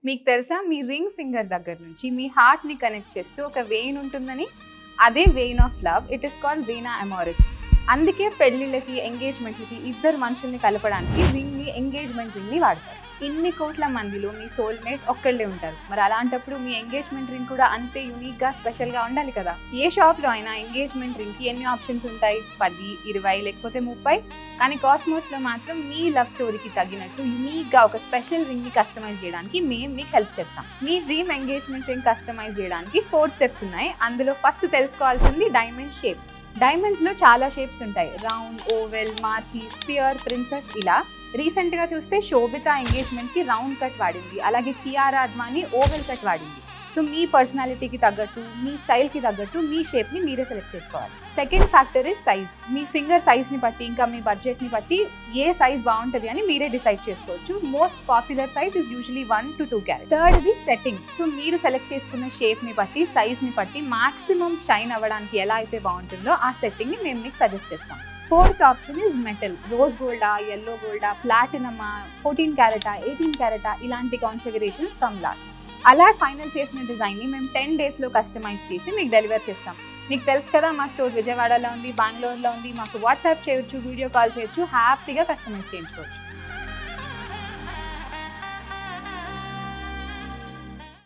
మీకు తెలుసా మీ ring finger దగ్గర నుంచి మీ హార్ట్ని కనెక్ట్ చేస్తూ ఒక వెయిన్ ఉంటుందని? అదే vein of love. It is called vena amoris. అందుకే పెళ్లిళ్ళకి, ఎంగేజ్మెంట్లకి ఇద్దరు మనుషుల్ని కలపడానికి రింగ్ని, ఎంగేజ్మెంట్ రింగ్ని వాడతారు. ఇన్ని కోట్ల మందిలో మీ సోల్మేట్ ఒక్కళ్ళే ఉంటారు. మరి అలాంటప్పుడు మీ ఎంగేజ్మెంట్ రింగ్ కూడా అంతే యూనిక్గా, స్పెషల్గా ఉండాలి కదా. ఏ షాప్లో అయినా ఎంగేజ్మెంట్ రింగ్కి ఎన్ని ఆప్షన్స్ ఉంటాయి? 10, 20 లేకపోతే 30. కానీ కాస్మోస్లో మాత్రం మీ లవ్ స్టోరీకి తగ్గినట్టు యూనిక్గా ఒక స్పెషల్ రింగ్ని కస్టమైజ్ చేయడానికి మేము మీకు హెల్ప్ చేస్తాం. మీ డ్రీమ్ ఎంగేజ్మెంట్ రింగ్ కస్టమైజ్ చేయడానికి 4 స్టెప్స్ ఉన్నాయి. అందులో ఫస్ట్ తెలుసుకోవాల్సింది డైమండ్ షేప్. డైమండ్స్ లో చాలా షేప్స్ ఉంటాయి. Round, oval, marquise, sphere, princess ఇలా. రీసెంట్ గా చూస్తే శోభిత ఎంగేజ్మెంట్ కి రౌండ్ కట్ వాడింది. అలాగే కియారా అద్వానీ ఓవెల్ కట్ వాడింది. సో మీ పర్సనాలిటీకి తగ్గట్టు, మీ స్టైల్ కి తగ్గట్టు మీ షేప్ ని మీరే సెలెక్ట్ చేసుకోవాలి. Second factor is size. Me finger size ని బట్టి, ఇంకా మీ బడ్జెట్ ని బట్టి ఏ సైజ్ బాగుంటుంది అని మీరే డిసైడ్ చేసుకోవచ్చు. Most popular size is usually 1 to 2 carrot. Third the setting. So మీరు సెలెక్ట్ చేసుకున్న షేప్ ని బట్టి, సైజ్ ని బట్టి మాక్సిమం షైన్ అవ్వడానికి ఎలా అయితే బాగుంటుందో ఆ సెట్టింగ్ ని మేము మీకు సజెస్ట్ చేస్తాం. Fourth option is metal. Rose గోల్డా, ఎల్లో గోల్డా, ప్లాటినమా, 14 క్యారెటా, 18 క్యారెటా ఇలాంటి కాన్ఫిగరేషన్స్ కమ్ లాస్ట్. అలా ఫైనల్ చేసిన డిజైన్ని మేము 10 డేస్లో కస్టమైజ్ చేసి మీకు డెలివర్ చేస్తాం. మీకు తెలుసు కదా, మా స్టోర్ విజయవాడలో ఉంది, బెంగళూరులో ఉంది. మాకు వాట్సాప్ చేయొచ్చు, వీడియో కాల్ చేయొచ్చు, హ్యాపీగా కస్టమైజ్ చేయించుకోవచ్చు.